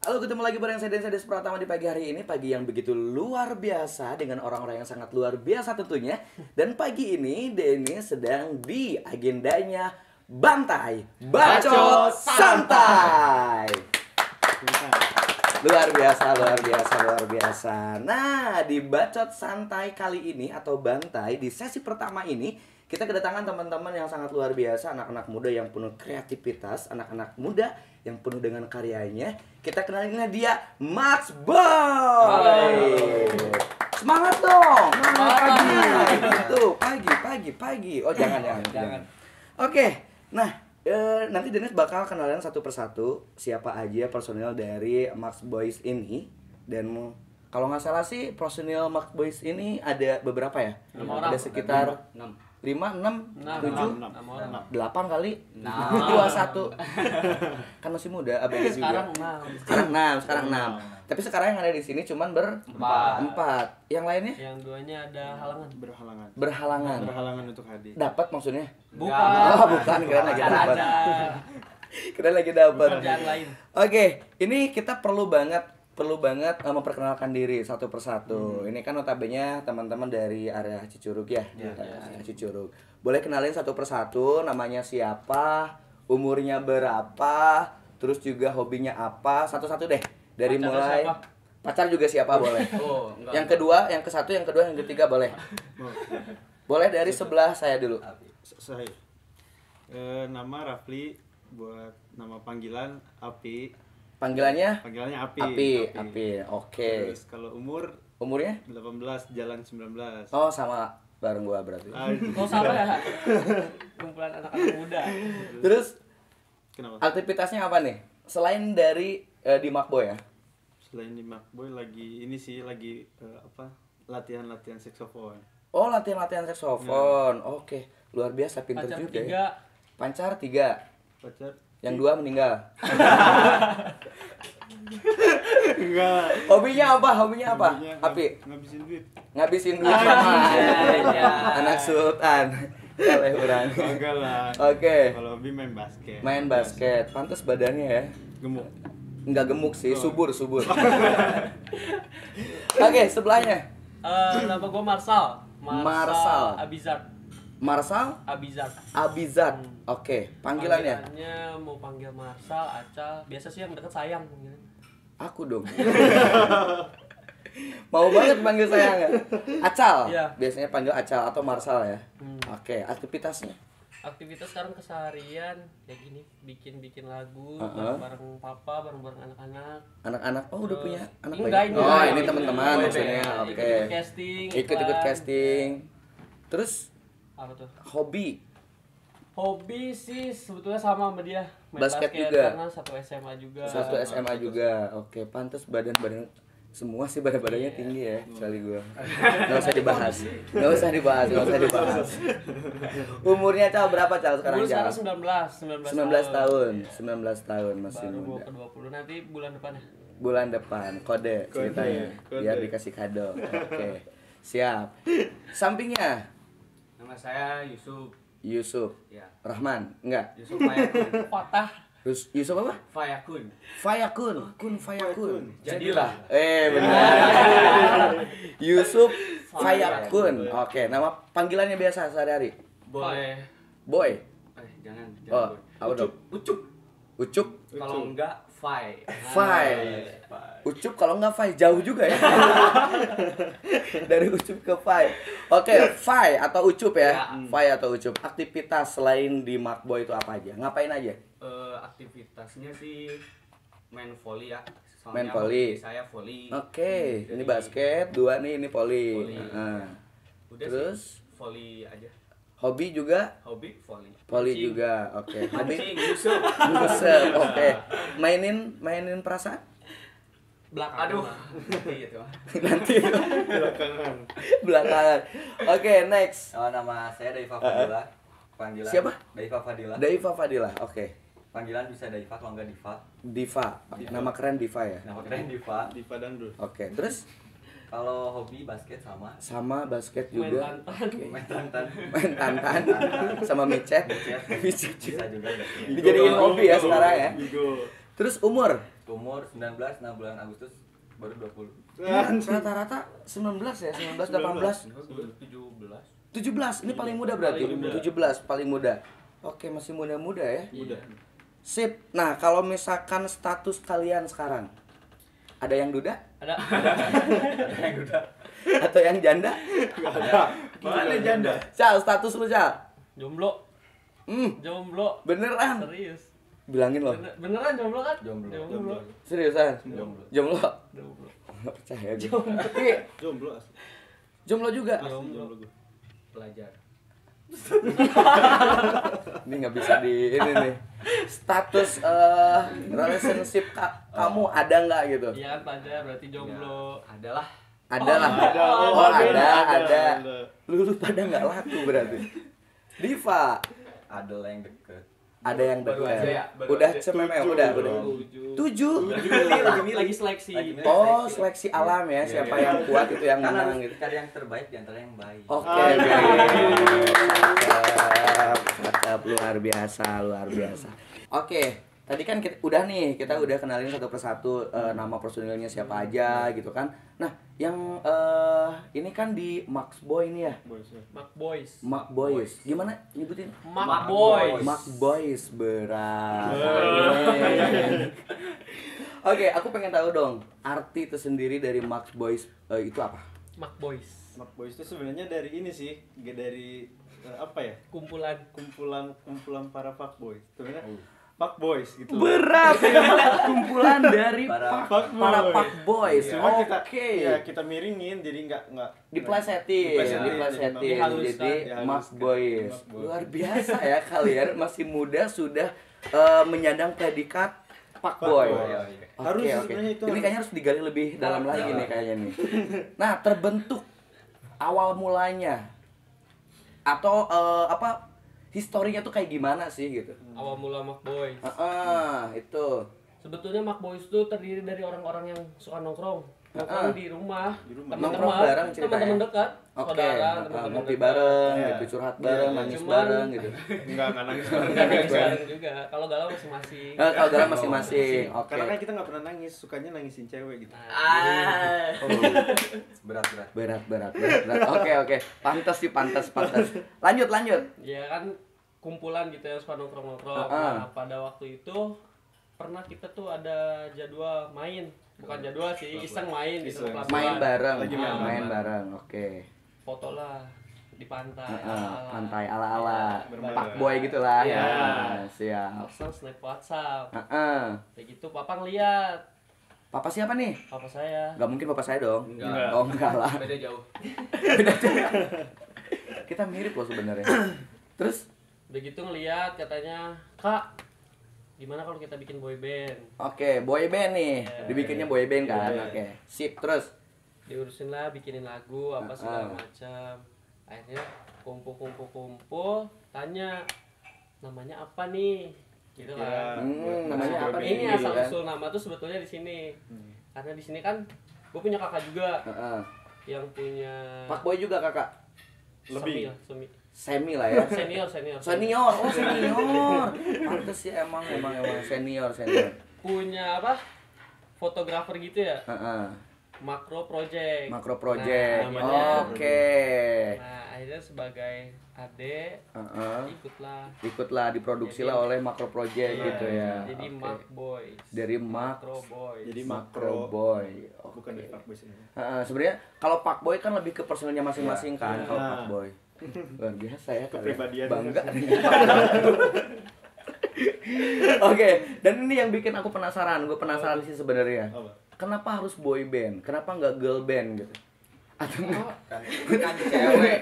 Halo, ketemu lagi bareng saya Densa Pratama di pagi hari ini. Pagi yang begitu luar biasa dengan orang-orang yang sangat luar biasa tentunya. Dan pagi ini Denny sedang di agendanya Bantai Bacot Santai. Luar biasa, luar biasa, luar biasa. Nah, di Bacot Santai kali ini atau Bantai di sesi pertama ini kita kedatangan teman-teman yang sangat luar biasa, anak-anak muda yang penuh kreativitas, anak-anak muda yang penuh dengan karyanya. Kita kenalinnya dia, Max Boy. Semangat dong. Pagi. Itu, pagi. Oh, jangan. Oke. Nah, nanti Dennis bakal kenalin satu persatu siapa aja personil dari Max Boys ini. Dan kalau nggak salah sih personil Max Boys ini ada beberapa ya. Ada sekitar 5, 6, 7, 8 kali 21. Kan masih muda abang juga. Sekarang 6. Tapi sekarang yang ada di sini cuman berempat. Yang lainnya? Yang duanya ada halangan. Berhalangan untuk hadir. Dapat maksudnya? Bukan. Oh, bukan, kira lagi dapat. Kira lagi dapat. Kerjaan lain. Oke, ini kita perlu banget memperkenalkan diri satu persatu. Ini kan notabene teman-teman dari area Cicurug ya. Area Cicurug. Boleh kenalin satu persatu, namanya siapa, umurnya berapa, terus juga hobinya apa, satu-satu deh. Dari Pacarnya mulai siapa? pacar juga siapa boleh. Oh, yang kedua, yang kesatu, yang kedua, yang ketiga boleh. Boleh dari sebelah saya dulu. Saya. Nama Rafli, buat nama panggilan Api. Panggilannya Api. Api. Oke. Terus kalau Umurnya? 18 jalan 19. Oh, sama bareng gua berarti. Oh, sama ya. Kumpulan anak-anak muda. Terus Kenapa? aktivitasnya apa nih? Selain dari di Macboy ya? Selain di Macboy lagi latihan saksofon. Oh, latihan saksofon. Oke, luar biasa, pintar Pacar juga 3. ya. Pancar 3. Pacar Yang 2 meninggal. enggak. Hobinya apa? Api. Ngabisin duit sama anak sultan. Oleh orang. Enggak lah. Oke. Kalau hobi main basket. Main basket. Pantas badannya ya. Gemuk. Enggak gemuk sih, subur. Oke, sebelahnya. Nama gue Marsal Marsal Abizat. Oke, panggilannya. Panggilannya mau panggil Marsal, Acal. Biasa sih yang deket sayang. Aku dong. Mau banget panggil saya nggak? Acal. Iya. Biasanya panggil Acal atau Marsal ya. Oke, aktivitasnya. Aktivitas sekarang keseharian kayak gini, bikin lagu bareng papa, bareng anak-anak. Anak-anak, udah punya anak Enggak, bayi? ini Oh, enggak. ini teman-teman Ini maksudnya. beda. Oke. Ikut casting. Ikut casting. Terus Apa tuh? hobi Hobi sih sebetulnya sama dia. Main Basket juga? karena satu SMA juga. satu SMA juga. Oke, pantas badan semua sih badannya tinggi ya, kecuali gue. Nggak usah dibahas. Umurnya Cal berapa Cal sekarang? Umur Cal? sekarang 19 19 tahun masih baru mau muda. ke 20 nanti bulan depan ya. Bulan depan kode ceritanya biar dikasih kado. Oke. Siap. Sampingnya Nama saya Yusuf. Ya. Rahman, enggak? Yusuf Fayakun. Fatah. Yusuf apa? Fayakun. Fayakun. Jadilah. Benar. Yusuf Fayakun. Oke, nama panggilannya biasa sehari-hari. Boy. Jangan. Oh, apa dong? Ucup. Kalau enggak Fay. Ucup kalau enggak Fai, jauh juga ya. Dari Ucup ke Fai. Oke, Fai atau Ucup ya. Fai atau Ucup. Aktivitas selain di Macboy itu apa aja? Ngapain aja? Aktivitasnya sih main volley ya. Soalnya Main volley. hobi saya volley. Oke, ini Jadi, basket, 2 nih ini volley. Udah Terus sih, volley aja. hobi juga? Hobi volley. Volley Mancing. juga. Oke. Hobi Mancing, Yusuf. Buset, oke. Mainin perasaan? Belakang. Aduh. Nanti gitu. Nanti belakangan. Oke, next. Nama saya Daifa Fadila. Panggilan Siapa? Daifa Fadila. Daifa Fadila. Oke. Panggilan bisa Daifa kalau enggak Diva. Diva. Nama keren Diva ya. Nama keren Diva. Di Padangdul. Oke, terus Kalau hobi basket sama sama basket Main juga. tantan. main tantan. Main tantan sama micet. Micet Bisa juga basket. dijadiin hobi ya sekarang ya. Bigo. Terus umur umur 19, 6 bulan Agustus baru 20. Rata-rata 19 ya, 19 18. 17. Ini paling muda berarti. Paling muda. 17 paling muda. Oke, masih muda-muda ya. Muda. Sip. Nah, kalau misalkan status kalian sekarang ada yang duda Ada. atau yang janda? Mana janda? Cal, status lu, Cal. Jomblo. Hmm, Jomblo. beneran. Serius. Bilangin loh. Beneran jomblo kan? Jomblo. Seriusan? Jomblo. Jomblo. Jomblo. Nggak percaya gue. Tapi Jomblo asli. jomblo juga. Asli Jomblo. jomblo gue. Pelajar. Ini nggak bisa di ini nih. Status relationship kamu ada nggak gitu? Iya kan pelajar berarti jomblo. Ya, adalah. Ada lah. Ada. Oh, ada. Lu pada nggak laku berarti. Diva, Ada lah yang deket. ada yang Baru dekat. aja ya, baru Udah aja. CMM udah. 7. Lagi seleksi. Oh, seleksi alam ya. Siapa Iya. yang kuat itu yang Kan menang harus gitu. cari yang terbaik di antara yang baik. Oke, baik. Cakep, luar biasa. Oke, tadi kan kita udah kenalin satu persatu nama personilnya siapa aja gitu kan. Nah, yang ini kan di Max Boy ini ya. Mark Boys. Mac Boys. Gimana nyebutin? Mark Boys. Mac Boys berat. Oke, aku pengen tahu dong arti tersendiri dari Max Boys itu apa? Mark Boys. Mark Boys itu sebenarnya dari ini sih, dari apa ya? Kumpulan. Kumpulan para fuckboys. Sebenarnya fuckboys gitu. Berat. Kumpulan dari Para para Pak Boys. Cuma kita Oke. ya kita miringin jadi nggak Diplesetin. Diplesetin. Dihaluskan. Jadi Mas Boys. Mas Boys. Luar biasa ya kalian masih muda sudah menyandang predikat Pak Pak Boy. Boy. Oke, Harus oke. sebenarnya itu Ini harus. kayaknya harus digali lebih dalam lagi nih kayaknya nih. Nah, terbentuk awal mulanya atau apa historinya tuh kayak gimana sih gitu? Awal mula Mark Boys. Itu. Sebetulnya Mark Boys itu terdiri dari orang-orang yang suka nongkrong. Nongkrong di rumah, Nongkrong bareng ceritanya. teman-teman dekat, Oke, saudara, teman-teman ngopi dekat. bareng, Iya. gitu, curhat bareng, Iya, nangis cuman- bareng gitu. Enggak nangis. Nggak nangis bareng juga. Kalau galau masing-masing. Kalau dalam masing-masing. Oke. Karena kan kita nggak pernah nangis, sukanya nangisin cewek gitu. Nah, berat. Berat. Oke. Pantas sih, pantas. Lanjut. ya kan kumpulan gitu yang suka nongkrong-nongkrong. Ah. Nah, pada waktu itu pernah kita tuh ada jadwal main. Bukan jadwal sih, iseng main di Iseng. tempat Main bareng. Lagi Main bareng. Oke. Foto lah di pantai. Pantai ala-ala Bermain. Pak Boy gitulah. Iya. Siap. Langsung snap WhatsApp. Kayak gitu papa ngeliat. Papa siapa nih? Papa saya. Gak mungkin papa saya dong. Enggak. Oh, enggak lah. Beda jauh. Kita mirip loh sebenarnya. Terus Begitu ngeliat katanya, "Kak, gimana kalau kita bikin boy band?" oke, boy band nih. Dibikinnya boy band kan. Boy band. Oke. Sip, terus. Diurusin lah, bikinin lagu apa segala macam. Akhirnya kumpul, tanya namanya apa nih? Gitu kan. Namanya apa nih? Ini Gitu asal kan? usul nama tuh sebetulnya di sini. Karena di sini kan gue punya kakak juga yang punya Pak Boy juga kakak. Lebih. Semi lah ya. senior. Senior. Pantes ya emang senior. Punya apa? Fotografer gitu ya. Makro Project. Makro Project. Nah, namanya. Oke. Nah, akhirnya sebagai adik Ikutlah diproduksi lah oleh Makro Project Iya, gitu ya. Jadi Oke. Mark Boys. Dari Mark Makro Boys. Jadi Makro makro Boy. bukan dari fuckboys ini. Sebenarnya kalau Pak Boy kan lebih ke personilnya masing-masing kan kalau Nah. Pak Boy. Luar biasa ya kalian. Kepribadian. Bangga dengan Pak Boy. Oke, dan ini yang bikin aku penasaran. Gue penasaran sih sebenarnya. Apa? Kenapa harus boy band? Kenapa nggak girl band gitu? Atau enggak? Kan cewek.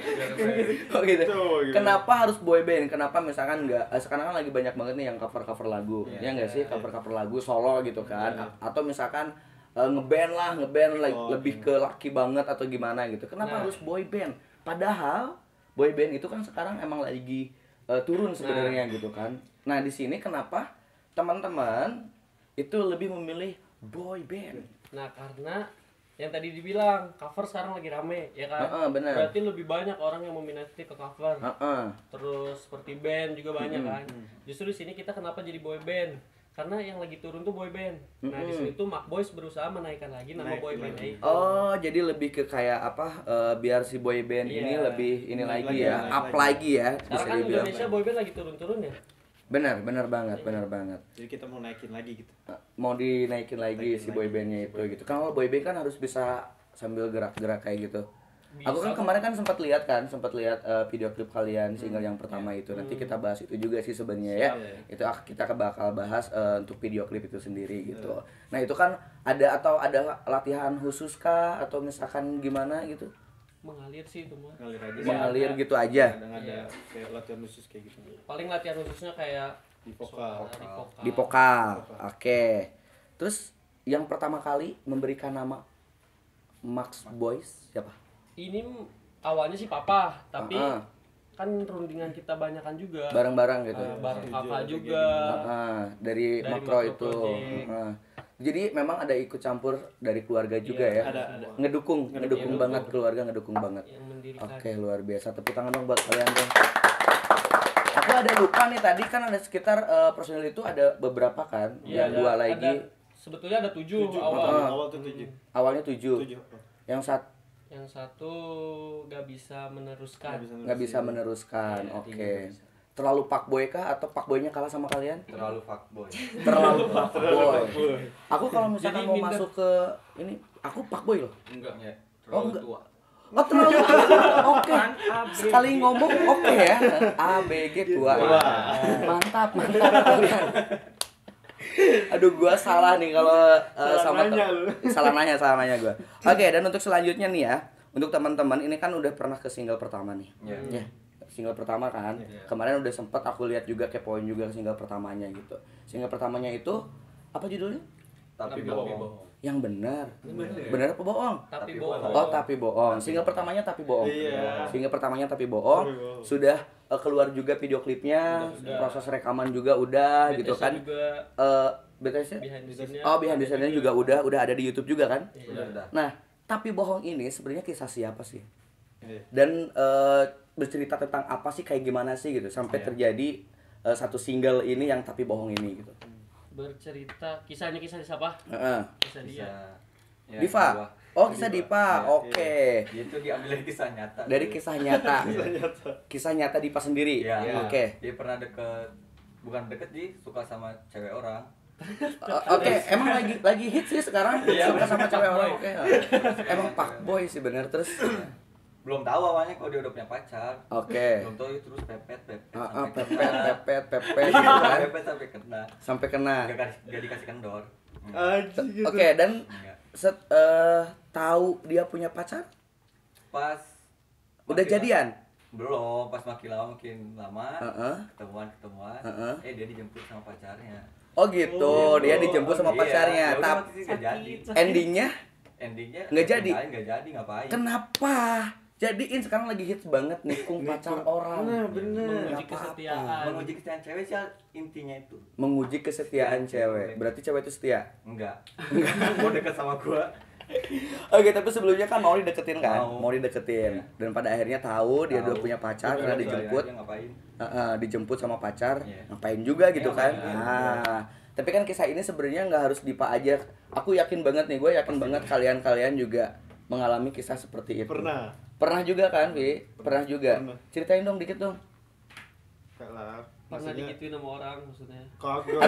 Oh gitu. Tuh, gitu. Kenapa harus boy band? Kenapa misalkan nggak? Sekarang kan lagi banyak banget nih yang cover lagu, ya nggak sih? Cover lagu solo gitu kan? Atau misalkan ngeband lebih ke laki banget atau gimana gitu? Kenapa harus boy band? Padahal boy band itu kan sekarang emang lagi turun sebenarnya gitu kan? Nah di sini kenapa teman-teman itu lebih memilih boy band? Nah, karena yang tadi dibilang cover sekarang lagi rame ya kan. Benar. Berarti lebih banyak orang yang meminati ke cover. Heeh. Terus seperti band juga banyak kan. Justru di sini kita kenapa jadi boy band? karena yang lagi turun tuh boy band. Nah di situ Mark Boys berusaha menaikkan lagi nama boy band itu. Oh, jadi lebih ke kayak apa? Biar si boy band ini Iya. lebih ini Naik lagi lagi, ya, naik up lagi. lagi ya, bisa Sekarang kan dibilang. Indonesia boy band lagi turun-turun ya. Benar banget, benar banget. Jadi kita mau naikin lagi gitu. Mau dinaikin lagi Naikin si lagi. boy bandnya itu gitu. Kan kalau boy band kan harus bisa sambil gerak-gerak kayak gitu. Bisa Aku kan kok. kemarin kan sempat lihat video klip kalian single yang pertama itu. Nanti kita bahas itu juga sih sebenarnya ya. Itu kita bakal bahas untuk video klip itu sendiri gitu. Nah, itu kan ada latihan khusus kah atau misalkan gimana gitu? Mengalir sih itu mah. Ngalir aja. Mengalir gitu aja. Ada Iya. kayak latihan khusus kayak gitu. Paling latihan khususnya kayak Di vokal. suara, di vokal. Di vokal. Oke. Terus yang pertama kali memberikan nama Max Boys siapa? Ini awalnya sih papa, tapi Ah, kan rundingan kita banyakan juga. bareng-bareng gitu. Bareng Setuju, kakak ada juga. Dari Dari Makro Makro itu. Project. Jadi memang ada ikut campur dari keluarga juga ya. Ada. Ngedukung Ngedukung. banget keluarga, ngedukung banget. Yang mendirikan. Oke, luar biasa. Tepuk tangan dong buat kalian dong. Aku ada lupa nih tadi kan ada sekitar personil itu ada beberapa kan, Iya, yang dua lagi. Sebetulnya ada 7 Tujuh. awal. Awal tuh 7. Awalnya 7. 7. Yang satu gak bisa meneruskan. Nggak bisa meneruskan. Iya, Oke. Terlalu fuckboy kah atau fuckboynya kalah sama kalian? Terlalu fuckboy. Terlalu fuckboy. Aku kalau misalkan Jadi mau minder. masuk ke ini, aku fuckboy loh. Enggak ya. Oh, Terlalu enggak. tua. Oh terlalu oke. Sekali ngomong oke ya. ABG tua. Mantap kalian. Aduh gua salah nih kalau sama nanya lu. salah nanya gua. Oke, dan untuk selanjutnya nih ya, untuk teman-teman ini kan udah pernah ke single pertama nih. Iya. Ya, single pertama kan. Kemarin udah sempet aku lihat juga kepoin juga single pertamanya gitu. Single pertamanya itu apa judulnya? Tapi bohong. Yang benar. Benar apa bohong? Tapi Tapi bohong. Oh, tapi bohong. Single pertamanya tapi bohong. Iya. Single pertamanya tapi bohong. Tapi bohong. Sudah keluar juga video klipnya, Udah. proses rekaman juga udah gitu BTS kan. juga BTS behind the scene-nya. Oh, behind the scene-nya juga udah ada di YouTube juga kan? Iya. Udah. Nah, tapi bohong ini sebenarnya kisah siapa sih? Iya. Dan bercerita tentang apa sih, kayak gimana sih gitu sampai terjadi satu single ini yang tapi bohong ini gitu. Bercerita kisah siapa? Heeh. Kisah dia. Ya, Diva. gua. Oh, kisah Diva. Iya, Oke. Itu diambil dari kisah nyata. Dari kisah nyata. Ternyata. Kisah nyata Diva sendiri. Iya. Oke. Dia pernah bukan deket sih, suka sama cewek orang. Oke, emang lagi hit sih sekarang suka sama cewek orang. Oke. Emang fuckboy sih bener terus. Belum tahu awalnya kalau dia udah punya pacar. Oke. Belum tahu terus pepet Pepet gitu kan. Pepet sampai kena. Sampai kena. Gak dikasih kendor. Anjing gitu. Oke, dan Enggak. tahu dia punya pacar? Pas Udah makin jadian? belum, pas makin lama Heeh. ketemuan Heeh. dia dijemput sama pacarnya. Oh gitu, dia dijemput sama Iya, pacarnya. ya udah Tapi waktu itu nggak jadi. endingnya Endingnya Nggak jadi? Nggak jadi, ngapain? kenapa? Jadiin sekarang lagi hits banget nikung pacar orang. Nah, bener. Menguji Nggak apa-apa. kesetiaan. Menguji kesetiaan cewek sih intinya itu. Menguji kesetiaan cewek. Berarti cewek itu setia. Enggak. Mau deket sama gua. Oke, tapi sebelumnya kan mau dideketin kan? Mau. Mau dideketin. Dan pada akhirnya tahu dia udah Tahu. punya pacar Udah karena cari dijemput. aja, ngapain? Dijemput sama pacar, Iya. ngapain juga gitu Iya, kan? ngapain. Nah, tapi kan kisah ini sebenarnya nggak harus Dipa aja. Aku yakin banget nih, gue yakin banget kalian juga mengalami kisah seperti itu. Pernah juga kan, Vi? Pernah juga. Pernah. Ceritain dong dikit dong. Kalah. Pernah Maksudnya digituin sama orang maksudnya. kagak.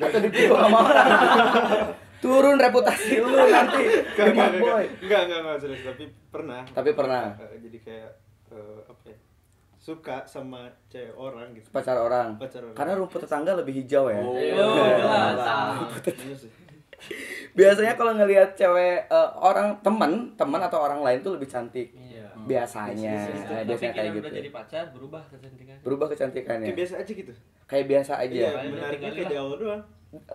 Atau ditiru sama orang. Turun reputasi lu nanti. Enggak, Boy. serius, tapi pernah. Tapi pernah. Jadi kayak apa ya? Suka sama cewek orang gitu. Pacar orang. Pacar orang. Karena rumput tetangga lebih hijau ya. Oh, jelas. Iya sih. Biasanya kalau ngelihat cewek orang teman atau orang lain tuh lebih cantik. Iya. Biasanya. Tapi Biasanya kayak kita gitu. udah jadi pacar berubah kecantikan. Berubah kecantikannya. Kayak biasa aja gitu. Kayak biasa aja. Iya, Makanya menariknya tinggalin kayak di lah. awal doang.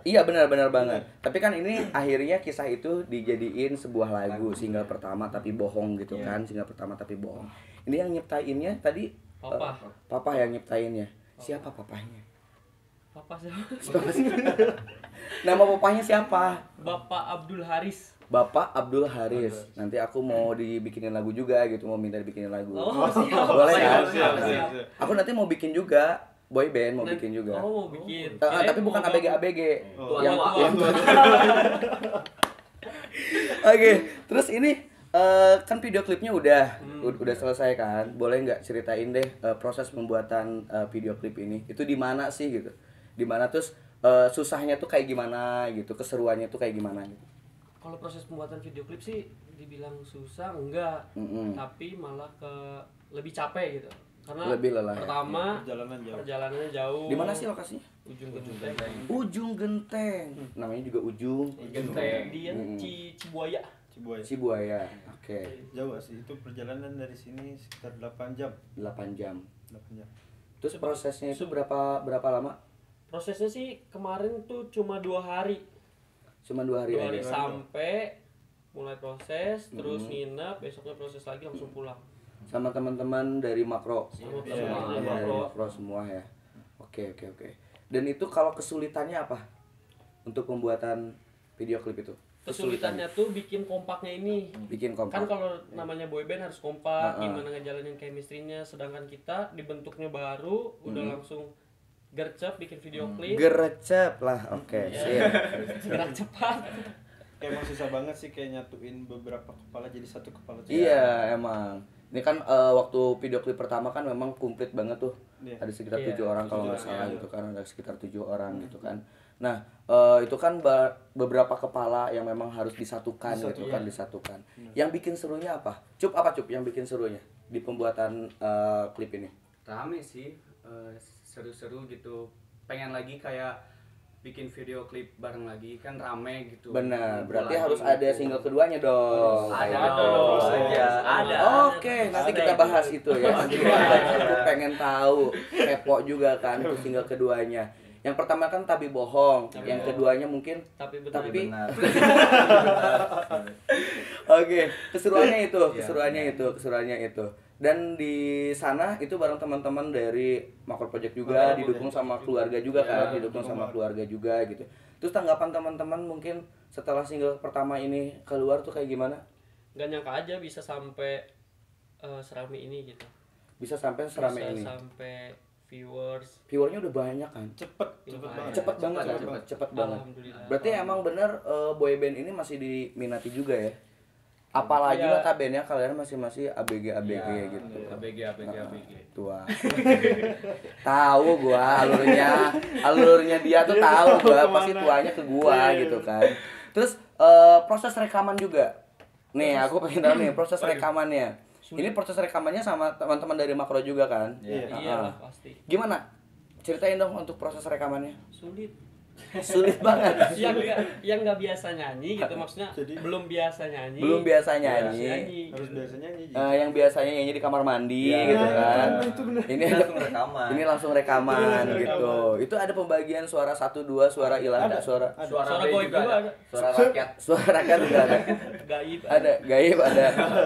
Iya benar banget. Tapi kan ini akhirnya kisah itu dijadiin sebuah lagu single pertama tapi bohong gitu kan. Single pertama tapi bohong. Ini yang nyiptainnya tadi Papa. Papa yang nyiptainnya. Siapa papahnya? Papa siapa? Siapa sih? Nama papahnya siapa? Bapak Abdul Haris. Bapak Abdul Haris. Nanti aku mau dibikinin lagu juga gitu, mau minta dibikinin lagu. Oh, siap. Boleh kan? Siap, siap. Aku nanti mau bikin juga boy band mau Nah, bikin juga. Oh, mau bikin. Tapi bukan ABG. Oh, Yang tua. Oke, terus ini kan video klipnya udah selesai kan? Boleh nggak ceritain deh proses pembuatan video klip ini? Itu di mana sih gitu? Di mana terus susahnya tuh kayak gimana gitu? Keseruannya tuh kayak gimana gitu? Kalau proses pembuatan video klip sih dibilang susah enggak, tapi malah lebih capek gitu. Karena Lebih lelah ya? pertama Perjalanannya jauh. Di mana sih lokasinya? Ujung Genteng. Ujung Genteng. Namanya juga Ujung Genteng. Dia Cibuaya. Cibuaya. Cibuaya. Oke. Jauh sih, itu perjalanan dari sini sekitar 8 jam. 8 jam. 8 jam. Terus prosesnya itu berapa lama? Prosesnya sih kemarin tuh cuma 2 hari. Cuma 2 hari 2 hari aja. sampai mulai proses, terus nginep, besoknya proses lagi langsung pulang. Sama teman-teman dari Makro. Sama Dari teman-teman Makro semua ya. Oke. Dan itu kalau kesulitannya apa? Untuk pembuatan video klip itu? Kesulitannya tuh bikin kompaknya ini. Bikin Kan kompak. kalau namanya boyband harus kompak, gimana ngejalanin chemistry-nya, sedangkan kita dibentuknya baru, udah langsung gercep bikin video klip. Gerecep lah. Oke, siap. Gerak cepat. Emang susah banget sih kayak nyatuin beberapa kepala jadi satu kepala. Iya, emang. Ini kan waktu video klip pertama kan memang komplit banget tuh. Iya. Ada sekitar 7 Iya, orang kalau 7 nggak salah orang, gitu kan, ada sekitar 7 orang gitu kan. Nah, itu kan beberapa kepala yang memang harus disatukan gitu kan, disatukan. Yang bikin serunya apa? Apa Cup yang bikin serunya di pembuatan klip ini? Rame sih, seru-seru gitu. Pengen lagi kayak bikin video klip bareng lagi, kan rame gitu. Benar, berarti Lagi harus ada gitu. single keduanya dong. Ada dong. Ada. Oke, nanti kita bahas itu ya. Nanti aku pengen tahu, kepo juga kan itu single keduanya. Yang pertama kan Tapi Bohong, yang keduanya mungkin Tapi benar. Benar. Oke, keseruannya itu. Dan di sana itu bareng teman-teman dari Makro Project juga, didukung sama keluarga juga kan, didukung sama keluarga juga gitu. Terus tanggapan teman-teman mungkin setelah single pertama ini keluar tuh kayak gimana? Gak nyangka aja bisa sampai serami ini gitu. Bisa sampai serame Bisa ini. sampai viewers. Viewernya udah banyak kan? Cepet Lumayan. banget. Cepet banget kan? cepet. Cepet banget. Alhamdulillah. Berarti emang bener boyband ini masih diminati juga ya? Apalagi Iya. notabene kalian masih ABG gitu. ABG. Tua. Tahu gua alurnya dia tuh tahu gua pasti tuanya ke gua gitu kan. Terus proses rekaman juga. Nih, aku pengen tahu nih proses rekamannya. Ini proses rekamannya sama teman-teman dari Makro juga kan? Iya lah pasti. Gimana? Ceritain dong untuk proses rekamannya. Sulit. Sulit banget. yang nggak biasa nyanyi gitu maksudnya. belum biasa nyanyi. Belum biasa nyanyi. Harus biasa nyanyi. Yang biasanya nyanyi di kamar mandi gitu kan. Ini Langsung rekaman. Ini langsung rekaman gitu. Itu ada pembagian suara 1 2, suara hilang, suara Suara goib juga ada. Suara rakyat. suara rakyat juga ada. Gaib. Ada gaib ada.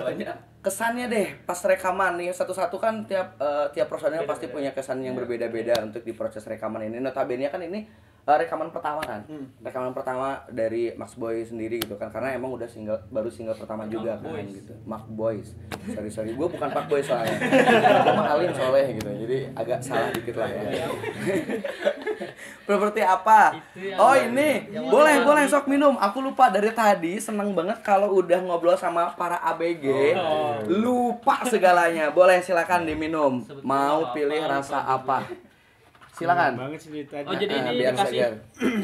Banyak. Kesannya deh pas rekaman nih satu-satu kan tiap personil pasti punya kesan yang berbeda-beda untuk di proses rekaman ini. Notabene kan ini rekaman pertama kan. Rekaman pertama dari Max Boy sendiri gitu kan karena emang udah baru single pertama juga kan gitu. Max Boys. Sorry gue bukan Pak Boy soalnya. Gue mah Alim Soleh gitu. Jadi agak salah dikit lah ya. Seperti apa? Oh ini boleh sok minum. Aku lupa dari tadi seneng banget kalau udah ngobrol sama para ABG. Lupa segalanya. Boleh silakan diminum. Mau pilih rasa apa? Silakan. Banget sih tadi. Oh, jadi ini Biar dikasih. segar.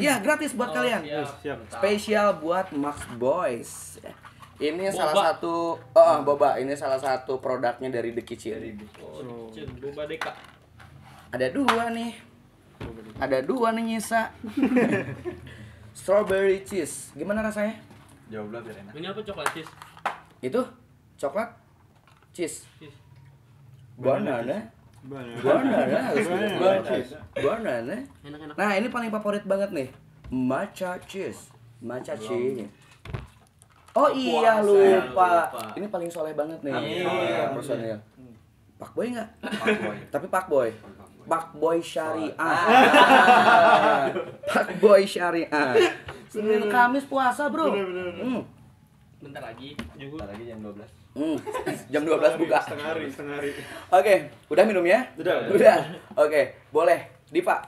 Iya, gratis buat kalian. Siap. Spesial buat Max Boys. Ini Boba. salah satu boba. Ini salah satu produknya dari The Kitchen. Boba Deka. Ada 2 nih. Ada 2 nih nyisa. Strawberry cheese. Gimana rasanya? Jauh biar enak. Ini apa coklat cheese? Itu coklat cheese. Cheese. Banana. Banana. Banana. Enak-enak. Nah, ini paling favorit banget nih. Matcha cheese. Matcha cheese. Oh iya, lupa. Ini paling soleh banget nih. Personil. Pak Boy enggak? Pak Boy. Tapi Pak Boy. Pak Boy Syariah. Pak Boy Syariah. Senin Kamis puasa, Bro. bentar lagi. Juhur. Bentar lagi jam 12. Jam 12 buka. Setengah hari. Oke, udah minumnya? Udah. Oke, boleh. Dipa,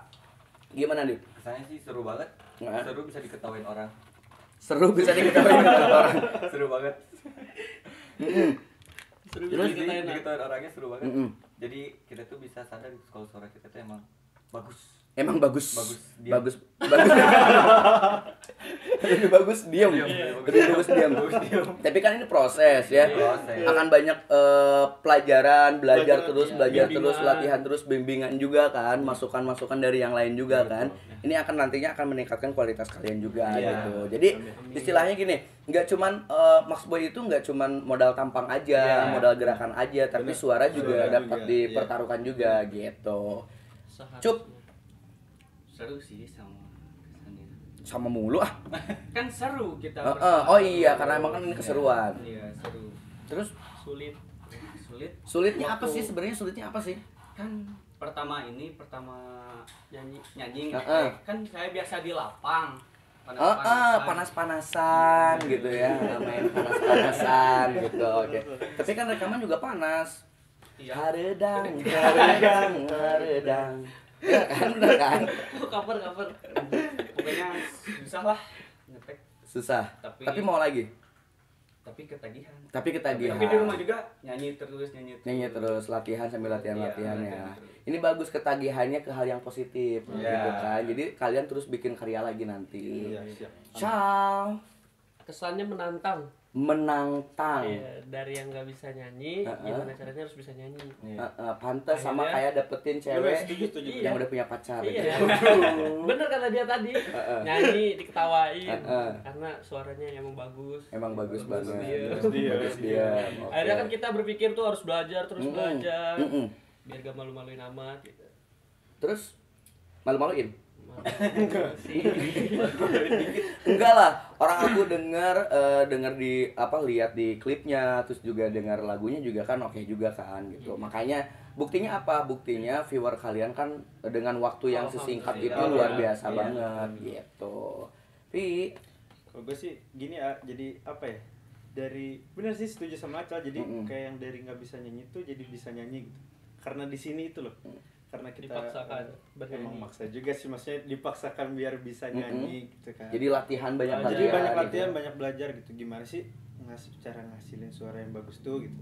gimana Dip? Kesannya sih seru banget. Nah. Seru bisa diketawain orang. Seru bisa diketahui orang. Seru banget. Seru Terus Diketawain orangnya seru banget. Jadi kita tuh bisa sadar kalau suara kita tuh emang bagus. Emang bagus. Diam. Bagus. Lebih bagus diam. Lebih bagus diam. Tapi kan ini proses ya. Proses. Akan banyak pelajaran, belajar terus, Bimbingan. latihan terus, bimbingan juga kan, masukan-masukan dari yang lain juga kan. Ini akan nantinya akan meningkatkan kualitas kalian juga Iya. gitu. Jadi istilahnya gini, nggak cuman Max Boy itu nggak cuman modal tampang aja, Iya. modal gerakan aja, tapi suara juga Suara dapat juga, dipertaruhkan juga gitu. Seharusnya. Cup. Seru sih sama kesannya. Sama mulu ah. Kan seru kita Oh iya, karena emang kan ini keseruan. Iya, seru. Terus Sulit. Sulit sulitnya apa Waktu- sih sebenarnya? Sulitnya apa sih? kan pertama nyanyi kan saya biasa di lapang. Panas-panasan gitu ya, main panas-panasan gitu. Oke. Tapi kan rekaman juga panas. Iya. Haredang. Ya kan, bener kan? Cover. Pokoknya susah lah ngetek, Susah. Tapi- Tapi mau lagi. tapi ketagihan. Tapi ketagihan. Tapi di rumah juga nyanyi terus. Nyanyi terus, latihan sambil latihan-latihan Iya, ya. latihan terus. Ini bagus ketagihannya ke hal yang positif Iya. gitu kan. Jadi kalian terus bikin karya lagi nanti. Iya, siap. Ciao. Kesannya menantang. Menantang. Iya, dari yang nggak bisa nyanyi, gimana caranya harus bisa nyanyi. Pantes sama Akhirnya- kayak dapetin cewek setuju. yang udah punya pacar Iya. gitu. Bener kata dia tadi. Nyanyi diketawain. Heeh. Karena suaranya emang bagus. Emang bagus banget. dia. Bagus dia. Oke. Akhirnya kan kita berpikir tuh harus belajar terus Mm-mm. belajar. Mm-mm. Biar gak malu-maluin amat gitu. Terus malu-maluin? Sih. Enggak lah. Orang aku dengar di lihat di klipnya, terus juga dengar lagunya juga kan oke juga kan gitu. Makanya buktinya apa? Buktinya viewer kalian kan dengan waktu yang sesingkat itu luar biasa Iya. banget gitu. Tapi Kalau gue sih gini ya, jadi apa ya? Dari bener sih setuju sama Acal. Jadi kayak yang dari nggak bisa nyanyi tuh jadi bisa nyanyi gitu. Karena di sini itu loh. Karena kita Dipaksakan bernyanyi. emang maksa juga sih, maksudnya dipaksakan biar bisa nyanyi gitu kan. jadi latihan banyak Jadi latihan. banyak gitu. latihan, banyak belajar gitu. Gimana sih cara ngasilin suara yang bagus tuh gitu.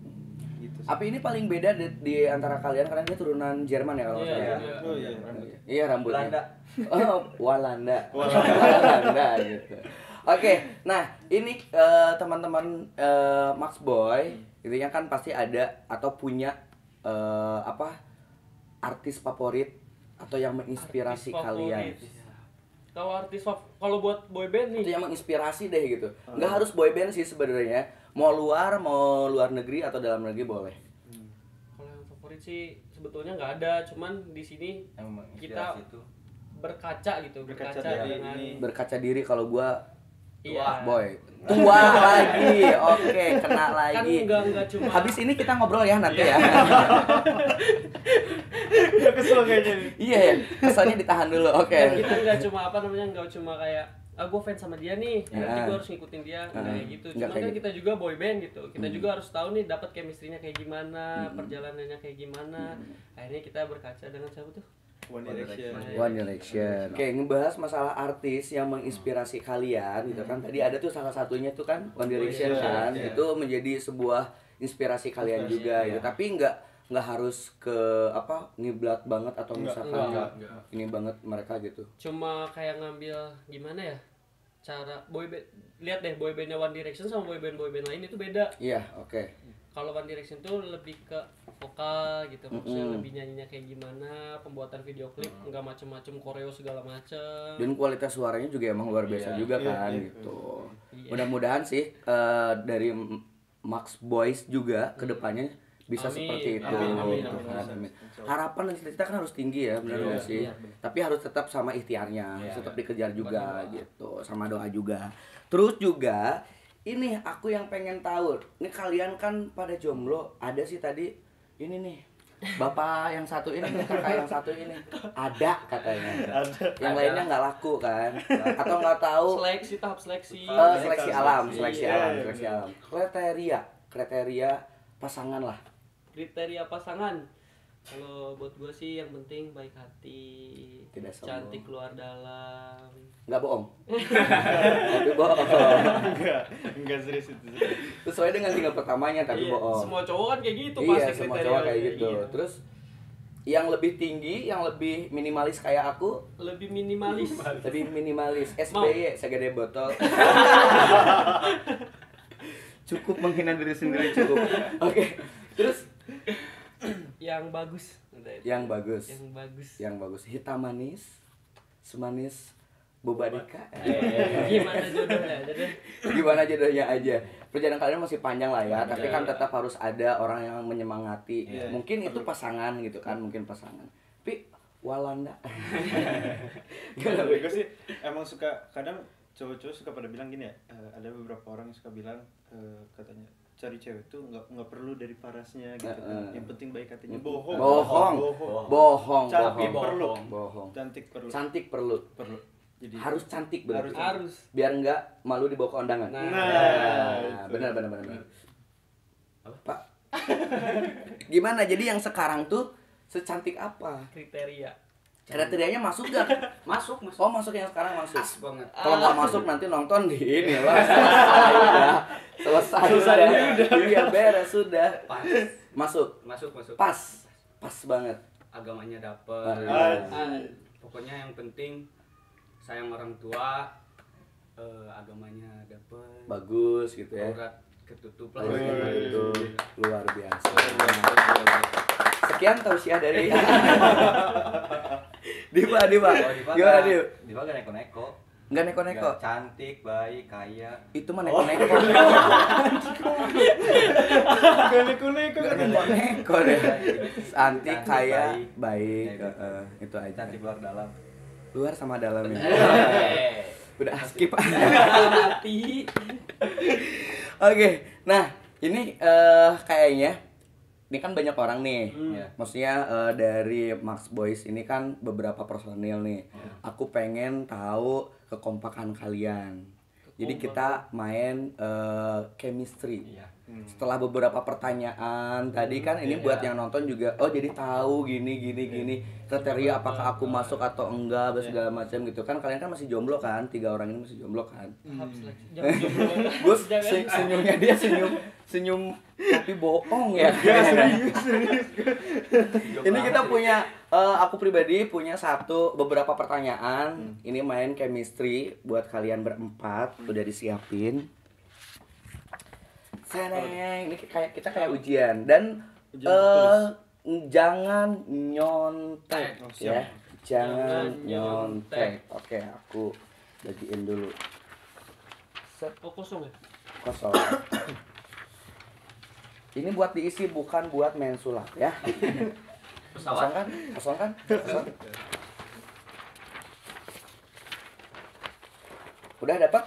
Gitu sih. Apa ini paling beda di antara kalian karena ini turunan Jerman ya kalau nggak Iya, salah. iya. Oh iya, rambut. Iya rambutnya. Belanda. Oh, Walanda gitu. Oke, nah ini teman-teman Max Boy, intinya kan pasti ada atau punya artis favorit atau yang menginspirasi Artis kalian. favorit. Kalau buat boyband Itu nih, yang menginspirasi deh gitu. Nggak harus boyband sih sebenarnya. Mau luar negeri atau dalam negeri boleh. kalau yang favorit sih sebetulnya nggak ada, cuman di sini Emang kita menginspirasi itu. berkaca gitu, Berkaca berkaca dari dengan ini. Berkaca diri kalau gua iya. boy. Tua lagi. Oke, kena Kan lagi. enggak cuma Habis ini kita ngobrol ya nanti ya. Udah kesel kayaknya nih. Iya ya, kesannya ditahan dulu. Oke. kan kita nggak cuma nggak cuma kayak gue fans sama dia nih, Ya. nanti gue harus ngikutin dia, kayak gitu. Nggak Cuma kayak kan gitu. kita juga boy band gitu, kita juga harus tahu nih dapat chemistry-nya kayak gimana, perjalanannya kayak gimana. Akhirnya kita berkaca dengan siapa tuh? One Direction. One Direction. Oke, ngebahas masalah artis yang menginspirasi kalian gitu kan. Tadi ada tuh salah satunya tuh kan One Direction kan. Iya. Itu menjadi sebuah inspirasi kalian juga gitu. Tapi nggak harus ke ngiblat banget atau misalkan enggak. ini banget mereka gitu. Cuma kayak ngambil gimana ya? Cara boy band, lihat deh boy bandnya One Direction sama boy band lain itu beda. Iya, oke. Kalau One Direction tuh lebih ke vokal gitu, maksudnya lebih nyanyinya kayak gimana, pembuatan video klip nggak macem-macem koreo segala macem. Dan kualitas suaranya juga emang luar biasa juga kan gitu. Mudah-mudahan sih dari Max Boys juga kedepannya bisa Amin. seperti itu. Amin. gitu kan. Amin. Harapan dan cita-cita kan harus tinggi ya, benar nggak sih? Tapi harus tetap sama ikhtiarnya, harus tetap dikejar juga gitu, sama doa juga. Terus juga ini aku yang pengen tahu, ini kalian kan pada jomblo, ada sih tadi ini nih bapak yang satu ini, kakak yang satu ini ada katanya. Yang lainnya nggak laku kan? Atau nggak tahu? Tahap seleksi. Seleksi alam. Iya. Kriteria pasangan lah. Kriteria pasangan. Kalau buat gue sih yang penting baik hati, Tidak sombong. cantik luar dalam. Nggak bohong. Tapi bohong. Enggak serius itu. Sesuai dengan tingkat pertamanya tapi Iya, bohong. semua cowok kan kayak gitu Iya, pasti semua kriteria. cowok kayak gitu. Iya. Terus yang lebih tinggi, yang lebih minimalis kayak aku, Lebih minimalis. lebih minimalis. SBY segede botol. Cukup menghina diri sendiri cukup. Oke. Terus Yang bagus. yang bagus. Yang bagus. Yang bagus. Hitam manis, semanis boba deka. Gimana jodohnya? Gimana jodohnya aja. Perjalanan kalian masih panjang lah ya, tapi kan tetap harus ada orang yang menyemangati. Iya. Mungkin itu pasangan gitu kan, mungkin pasangan. Tapi Walanda. Kalau gue sih emang suka, kadang cowok-cowok suka pada bilang gini ya, ada beberapa orang yang suka bilang katanya cari cewek tuh nggak perlu dari parasnya gitu kan. Yang penting baik hatinya. Bohong. Cantik Bohong. perlu. Bohong. Cantik perlu. Cantik perlu. Jadi Harus cantik berarti. Harus. Biar nggak malu dibawa ke undangan. Nah, benar. Pak. Gimana? Jadi yang sekarang tuh secantik apa? Kriteria. Kriterianya masuk gak? Masuk. Oh, masuk yang sekarang masuk. Pas banget. Kalau nggak masuk nanti nonton di ini lah. Selesai udah. Iya, beres sudah. Pas. Masuk. Pas banget. Agamanya dapet. Pokoknya yang penting sayang orang tua, agamanya dapet. Bagus gitu ya. Aurat ketutup lah. Itu luar biasa. Sekian tausiah dari Diva. Gimana Diva? Diva gak neko-neko. Nggak neko-neko. Nggak cantik, baik, kaya. Itu mah neko-neko. neko-neko kan. Neko deh. Cantik, kaya, baik. baik. Ya, Itu aja. Cantik luar dalam. Luar sama dalamnya. Udah skip. Hati. Oke, nah ini kayaknya ini kan banyak orang nih, Ya. maksudnya dari Max Boys ini kan beberapa personil nih. Aku pengen tahu kekompakan kalian. Jadi kita main chemistry. Iya. Setelah beberapa pertanyaan tadi kan ini buat yang nonton juga, oh jadi tahu gini kriteria apakah aku masuk atau enggak segala macam gitu kan. Kalian kan masih jomblo kan, 3 orang ini masih jomblo kan. Tahap seleksi. Jangan jomblo. Gus senyumnya dia senyum tapi bohong ya. Ini kita punya aku pribadi punya beberapa pertanyaan. Ini main chemistry buat kalian berempat, udah disiapin. Seneng, ini kita kayak ujian dan jangan nyontek ya. Jangan nyontek. Oke, aku bagiin dulu. Oh, kosong ya? Kosong. Ini buat diisi bukan buat main sulap ya. Kosong kan? Udah dapat?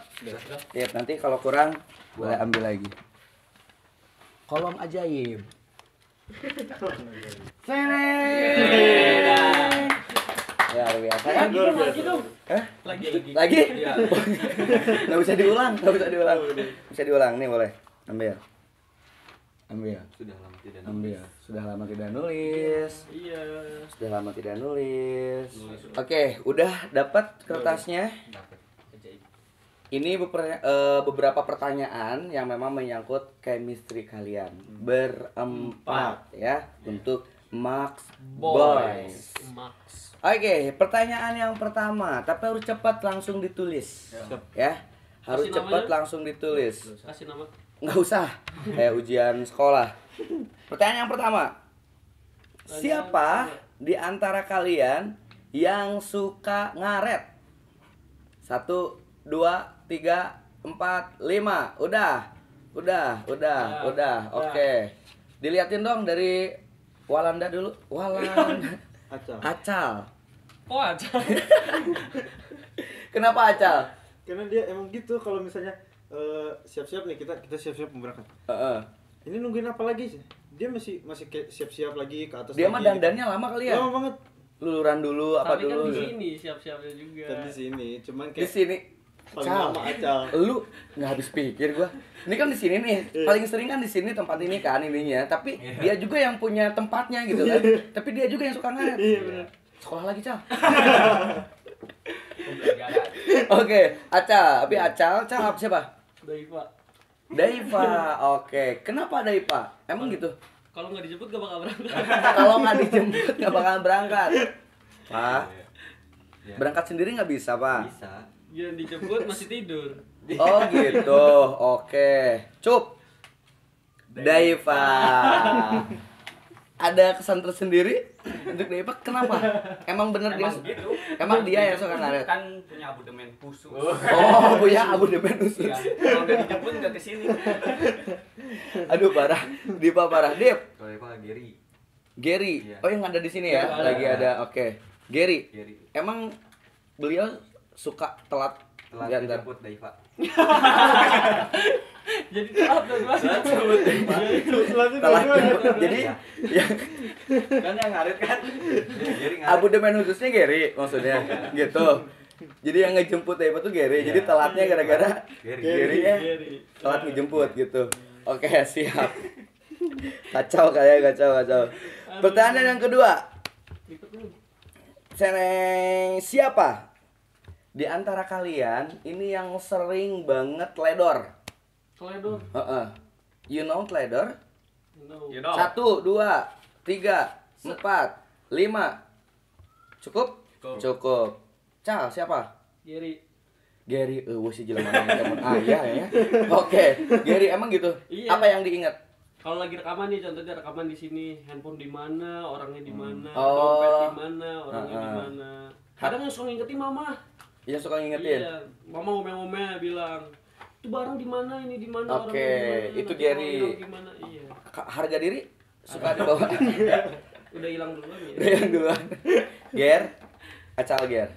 Lihat nanti kalau kurang boleh ambil lagi. Kolom ajaib. Ya biasa kan? Lagi dong. Lagi? Nggak bisa diulang. Bisa diulang nih boleh. Ambil. Sudah lama tidak Ambil. Sudah lama tidak nulis. Iya. Sudah lama tidak nulis. Oke, udah dapat kertasnya. Ini beberapa pertanyaan yang memang menyangkut chemistry kalian berempat ya untuk Max Boys. Max. Oke, pertanyaan yang pertama, tapi harus cepat langsung ditulis. Ya. Harus Kasih cepat namanya? langsung ditulis. Kasih nama. Nggak usah. Kayak ujian sekolah. Pertanyaan yang pertama. Siapa di antara kalian yang suka ngaret? 1, 2, 3, 4, 5. Udah. Oke. Diliatin dong dari Walanda dulu. Acal. Oh, aja. Kenapa Acal? Karena dia emang gitu, kalau misalnya siap-siap nih, kita siap-siap mau berangkat. ini nungguin apa lagi sih? Dia masih kayak siap-siap lagi ke atas Dia lagi, mah dandannya lama kali ya. Lama banget. Luluran dulu apa Tapi kan dulu? di sini siap-siapnya juga. Tadi sini, cuman Di kayak sini. paling Cal, lama Acal. lu nggak habis pikir gua. Ini kan di sini nih, paling sering kan di sini tempat ini kan ininya. Tapi dia juga yang punya tempatnya gitu kan. Tapi dia juga yang suka ngaret. Iya benar. Sekolah lagi, Cal. Pembelajaran. Oke, Acal, tapi Acal, siapa? Daiva. Daiva. Oke, kenapa Daiva? Emang gitu? Kalau nggak dijemput gak bakal berangkat. Kalau nggak dijemput nggak bakalan berangkat. Pak, Ya, berangkat sendiri nggak bisa, Pak? bisa. Dia dijemput masih tidur. Oh gitu, oke. Cup. Daiva. Ada kesan tersendiri untuk Daiva? Kenapa? Emang bener dia? Emang gitu. Emang dia yang suka ngaret? Kan punya abodemen khusus. Oh, punya abodemen khusus. Iya, kalau nggak dijemput nggak kesini. Aduh parah, Dipa parah. Dip, Kalau Eva Gary. Gary. Iya. Oh yang ada di sini ya? Iya, ada. Lagi ada. Oke. Gary. Gary. Emang beliau suka telat Telah diantar? dijemput Daiva. Jadi telat dong Mas. Telat jemput. Jadi yang Kan yang ngarit kan. Gary ngarit. abodemen khususnya Gary maksudnya gitu. Jadi yang ngejemput Daiva tuh Gary. Jadi Iya. telatnya gara-gara Gary. Gary ya Gary. telat ngejemput gitu. Oke, siap. Kacau kayak kacau. Pertanyaan yang kedua. Ikut dulu. Siapa di antara kalian ini yang sering banget teledor? Teledor. Heeh. You know teledor? No. You know. 1, 2, 3, 4, 5. Cukup? Cukup. Cal, siapa? Gary. Gary, sih jelema teman ayah ya. Oke, Gary emang gitu. Iya. Apa yang diingat? Kalau lagi rekaman nih, contohnya rekaman di sini, handphone di mana, orangnya di mana, Oh. dompet di mana, orangnya di Heeh. mana. Kadang yang suka ngingetin mama. Ya suka ngingetin. Iya, mama ngomel-ngomel bilang, "Itu barang di mana, ini di mana, Oke, orangnya di mana, itu nanti Gary. kalau hilang gimana?" Iya. Harga diri suka dibawa. Udah hilang duluan ya. Udah yang duluan. Ger, Acal Ger.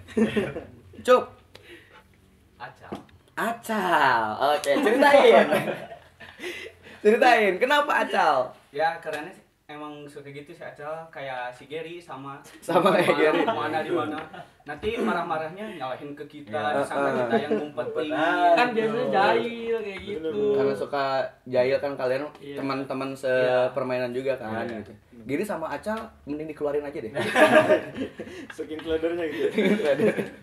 Cup. Acal. Oke, ceritain kenapa Acal? Ya karena sih emang suka gitu sih Acal, kayak si Gary sama Kayak Gary. mana di mana. Nanti marah-marahnya nyalahin ke kita, Iya. disangka kita yang ngumpetin. Kan biasanya jahil kayak gitu. Karena suka jahil kan kalian Iya. teman-teman sepermainan juga kan Iya. gitu. Gini sama Acal mending dikeluarin aja deh. Saking teledornya gitu.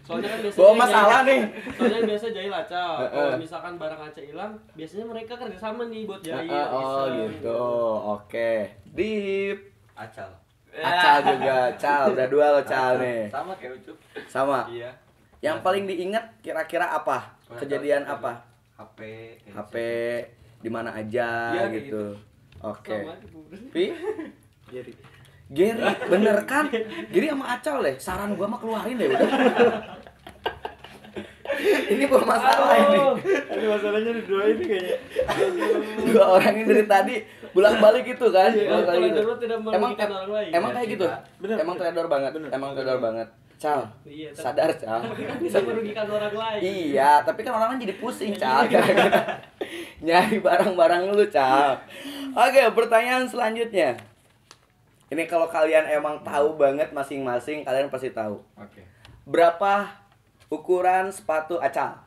Soalnya kan biasanya Bawa masalah nih. Soalnya biasa jahil Aca. Heeh. Kalau misalkan barang Aca hilang, biasanya mereka kerjasama nih buat jahil. Oh iseng. gitu. Oke. Dip. Acal. Acal juga. Cal, udah dua lo Cal nih. Sama kayak Ucup. Sama. Iya. Yang paling diingat kira-kira apa? Kejadian apa? HP. HP di mana aja Iya, kayak gitu. Oke. Sama aja, Bu. Pi, Gary. Gary, bener kan? Gary sama Acal deh. Saran gua mah keluarin deh udah. Ini bukan masalah ini. Ini masalahnya di dua ini kayaknya. Dua orang ini dari tadi bolak-balik gitu kan? Iya, Bolak-balik gitu. teledor tidak merugikan orang lain. Emang kayak gitu? Bener. Emang teledor banget. Bener. Emang teledor banget. Cal, Iya, tapi- sadar Cal. Bisa merugikan orang lain. Iya, tapi kan orang kan jadi pusing, Cal. Nyari barang-barang lu, Cal. Oke, pertanyaan selanjutnya. Ini kalau kalian emang tahu banget masing-masing, kalian pasti tahu. Oke. Berapa ukuran sepatu Acal?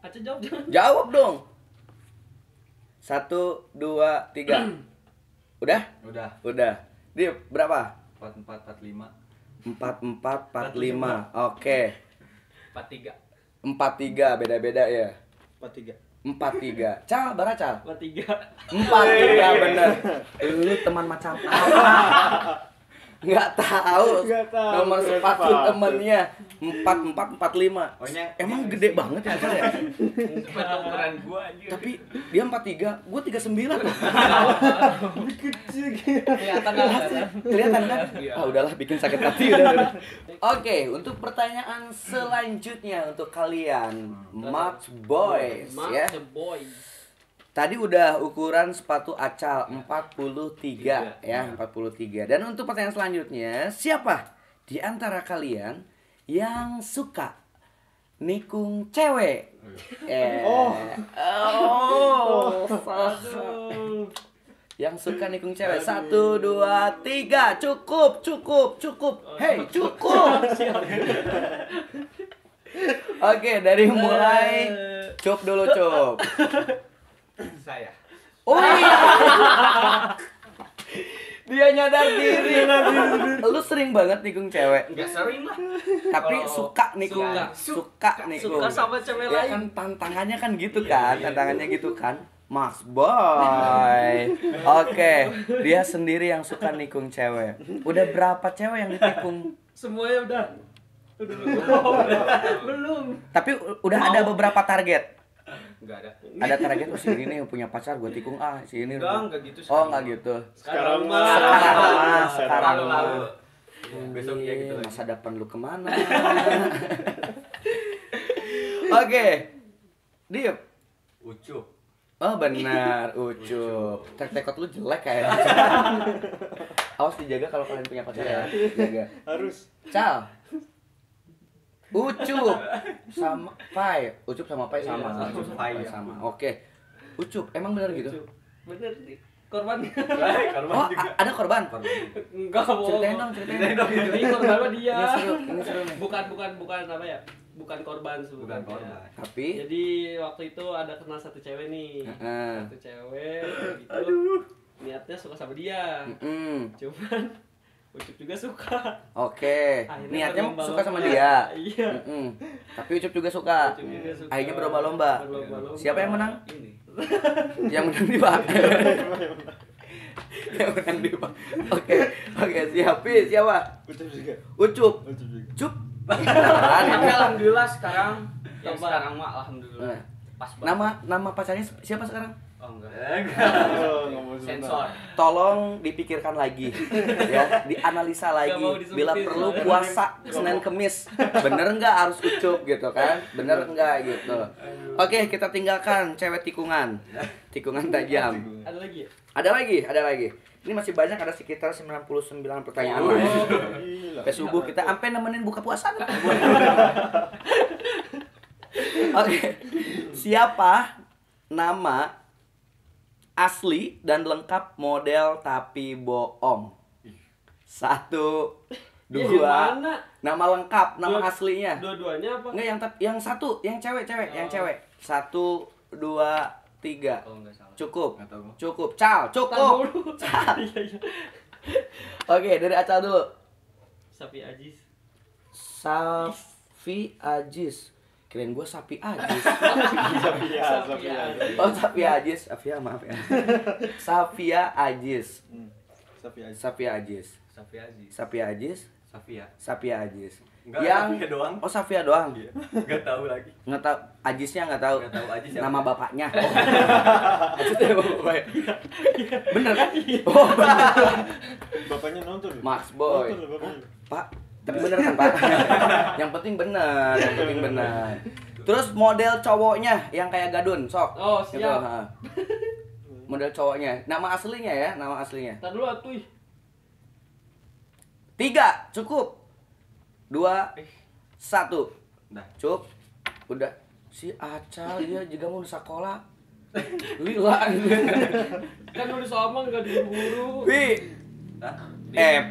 Aca jawab jangan. Jawab dong. 1, 2, 3. Udah? Udah. Udah. Di berapa? 44 45. 44, 45. Oke. 43. 43 beda-beda ya. 43. 43. Cal, bara Cal. 43. 43 bener. Lu teman macam apa? Nggak tahu. Nggak tahu. Nomor sepatu Sepatu. temennya 44, 45. Oh, Emang gede banget ya Cal ya? Sepatu ukuran gua anjir. Tapi dia 43, gua 39 loh. Kelihatan kan? Kelihatan kan? Iya. Ah udahlah bikin sakit hati udah. Oke, untuk pertanyaan selanjutnya untuk kalian Match Boys ya. The boy. Tadi udah ukuran sepatu Acal 43 ya, 43. Dan untuk pertanyaan selanjutnya, siapa di antara kalian yang suka nikung cewek? Oh. yang suka nikung cewek. 1, 2, 3. Cukup. Hey, cukup. Oke, dari mulai Cup dulu, Cup. Saya. Oh iya. Dia nyadar diri. Lu sering banget nikung cewek. Enggak sering lah. Tapi Kalau suka nikung. Suka nikung. Suka sama cewek Ya lain. kan tantangannya kan gitu kan. Tantangannya gitu kan. Max Boy. Oke, dia sendiri yang suka nikung cewek. Udah berapa cewek yang ditikung? Semuanya udah. Belum. Tapi udah ada beberapa target. Enggak ada. Ada target, oh si ini nih punya pacar, gue tikung si ini. Enggak gitu. Oh, enggak gitu. Sekarang Sekarang lalu. Besoknya gitu lagi. masa depan lu kemana? Oke. Diep. Ucup. Oh benar, Ucup. Tekot lu jelek kayaknya. Awas dijaga kalau kalian punya pacar ya. Jaga. Harus. Cal. Ucup sama Pai. Ucup sama Pai sama. Iya, Ucup sama Pai Pai, sama. Oke. Ucup, emang benar gitu? Bener nih. Korban. Oh, ada korban? Enggak mau. Ceritain dong. Ini korban mah dia. Ini seru nih. Bukan apa ya? Bukan korban sebenarnya. Bukan korban. Tapi Jadi waktu itu ada kenal satu cewek nih. Heeh. Satu cewek gitu. Niatnya suka sama dia. Cuman Ucup juga suka. Oke. Akhirnya Niatnya berlomba-lomba. suka sama dia. Iya. Tapi Ucup juga suka. Ucup juga suka. Akhirnya berlomba-lomba. Berlomba-lomba. Siapa yang menang? Ini. Yang menang di Pak. Yang menang di Pak. Oke, siapa? Ucup juga. Ucup. Ucup juga. Cup. Tapi alhamdulillah sekarang yang Coba. sekarang mah alhamdulillah. Nah, Pas banget. Nama pacarnya siapa sekarang? Oh enggak. Oh, ngomong Sensor. Tolong dipikirkan lagi, ya, dianalisa lagi. Nggak mau disebutin, Bila perlu soalnya. puasa Senin Kemis, bener nggak harus Ucup gitu kan? Bener nggak gitu? Oke, kita tinggalkan cewek tikungan tajam. Ada lagi ya? Ada lagi. Ini masih banyak, ada sekitar 99 pertanyaan. Oh. Gila. Sampai subuh kita sampai nemenin buka puasa. Oke. Siapa nama asli dan lengkap model tapi bohong? 1, 2. Yang mana? Nama lengkap, nama aslinya. Dua-duanya apa? Enggak yang satu, yang cewek. 1, 2, 3. Oh enggak salah. Cukup. Nggak tahu gua. Cukup. Cal, cukup. Tahan dulu. Iya. Oke, dari Acal dulu. Sapi Ajis. Safi Ajis. Kirain gue Sapi Ajis. Safia. Oh, Safi Ajis. Safia, maaf ya. Safia Ajis. Safia aja. Safia Ajis. Safi Aziz. Safia Ajis. Safia. Safia Ajis. Enggak, Yang Safia doang. Oh, Safia doang. Iya. Enggak tahu lagi. Nggak tahu Ajisnya nggak tahu. Nggak tahu Ajis siapa. Nama bapaknya. Ajisnya nama bapaknya. Bener kan? Oh, bener. Bapaknya nonton. Max Boy. Nonton loh bapaknya. Pak, tapi bener kan Pak? Yang penting bener. Terus model cowoknya yang kayak Gadun, sok. Oh, Gitu, siap. ha. Model cowoknya, nama aslinya ya, nama aslinya. Entar dulu atuh. 3, cukup. 2, 1. Dah. Cukup. Udah. Si Acal dia juga mau sekolah. Lila. Kan udah sama enggak diburu. Pi. Hah?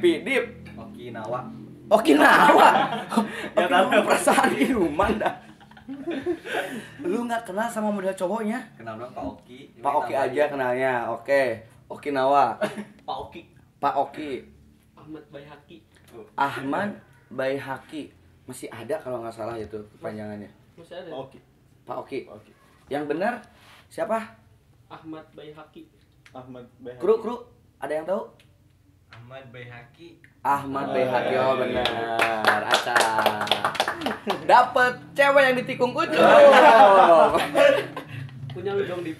Pi, Dip. Okinawa. Okinawa. Ya, tahu. Perasaan inuman dah. Lu nggak kenal sama model cowoknya? Kenal dong Pak Oki. Pak Oki aja kenalnya. Oke. Okinawa. Pak Oki. Pak Oki. Ahmad Baihaqi. Ahmad Baihaqi. Masih ada kalau nggak salah itu kepanjangannya. Masih ada. Oke. Pak Oki. Oke. Yang benar siapa? Ahmad Baihaqi. Ahmad Behaki. Kru. Ada yang tahu? Ahmad Baihaqi. Ahmad Baihaqi. Oh benar. Aca. Dapat cewek yang ditikung Ucup. Punya lu dong di.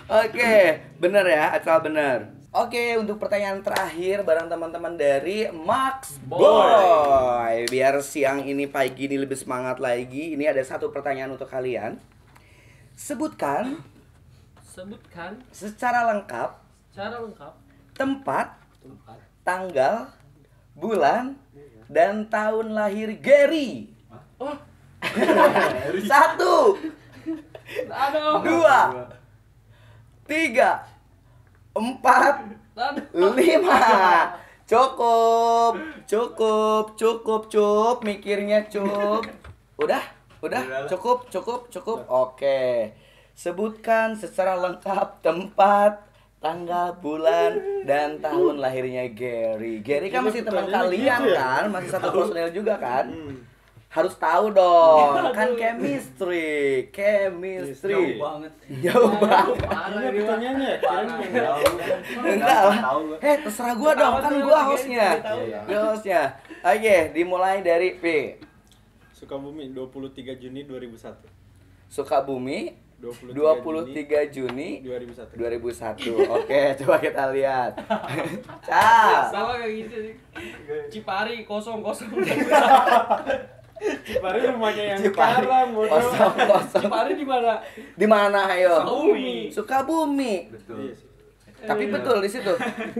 Oke, benar ya, Acal benar. Oke, untuk pertanyaan terakhir bareng teman-teman dari Max Boy. Biar siang ini pagi ini lebih semangat lagi. Ini ada satu pertanyaan untuk kalian. Sebutkan secara lengkap Cara lengkap. tempat, tanggal, bulan, dan tahun lahir Gary. Oh, 1, aduh. 2, 3, 4, Dan 5. Cukup, cukup, mikirnya cukup. Udah, cukup. Oke. Sebutkan secara lengkap tempat, tanggal, bulan, dan tahun lahirnya Gary. Gary kan masih teman kalian kan, masih satu personel juga kan? Harus tahu dong, kan chemistry. Jauh banget. Jauh banget. parah Ini ini, Pak. pertanyaannya Enggak lah. Terserah gua dong, kan gua hostnya. Gua hostnya. Oke, dimulai dari P. Sukabumi 23 Juni 2001. Sukabumi 23 Juni 2001. 2001. Oke, coba kita lihat. Ca. Sama kayak gitu sih. Cipari kosong. Cipari rumahnya yang Cipari. sekarang, bodoh. Kosong. Cipari di mana? Di mana ayo? Sukabumi. Sukabumi. Betul. Iya sih. Tapi betul di situ.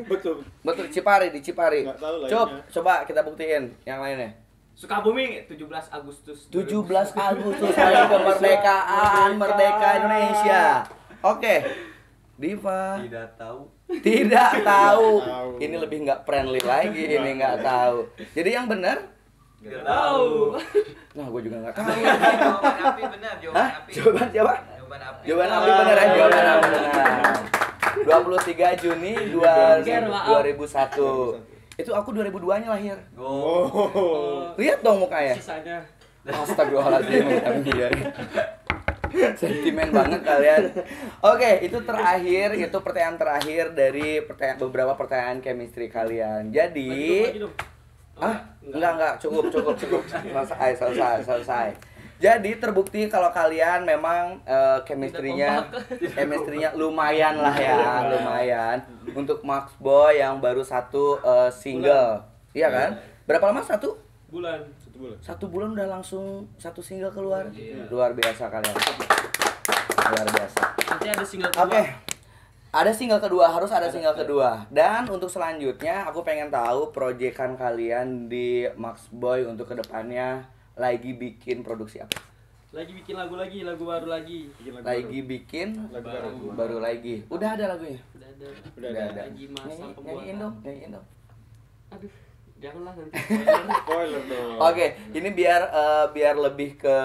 Betul. Betul Cipari, di Cipari. Nggak tahu lainnya. Coba kita buktiin yang lainnya. Sukabumi 17 Agustus 17 Agustus hari kemerdekaan, merdeka Indonesia. Oke. Diva. Tidak tahu. Tidak tahu. Tahu. Ini lebih nggak friendly lagi, ini nggak tahu. Jadi yang benar? Tidak Tahu. Nah, gue juga nggak tahu. Jawaban api benar, Hah? jawaban api. Jawaban siapa? Jawaban api. Jawaban api benar ya, jawaban api benar. 23 Juni 2001. Itu aku 2002-nya lahir. Oh. Lihat dong mukanya. Sisanya. Astagfirullahaladzim. Sentimen banget kalian. Oke, itu terakhir, itu pertanyaan terakhir dari beberapa pertanyaan chemistry kalian. Jadi, Lagi dong. enggak, cukup. Selesai. Jadi terbukti kalau kalian memang chemistry-nya lumayan lah ya, lumayan. Untuk Max Boy yang baru satu single. Iya kan? Berapa lama satu? Bulan. 1 bulan. 1 bulan udah langsung satu single keluar. Luar biasa kalian. Luar biasa. Nanti ada single kedua. Oke. Ada single kedua, harus ada single kedua. Dan untuk selanjutnya aku pengen tahu proyekan kalian di Max Boy untuk kedepannya lagi bikin produksi apa? Lagi bikin lagu baru lagi. Bikin lagu Lagi bikin Lagu baru lagi. Udah ada lagunya? Udah ada. Udah ada. Lagi masa Nyanyiin pembuatan. dong. Aduh, janganlah nanti. Spoiler dong. Oke, ini biar lebih ke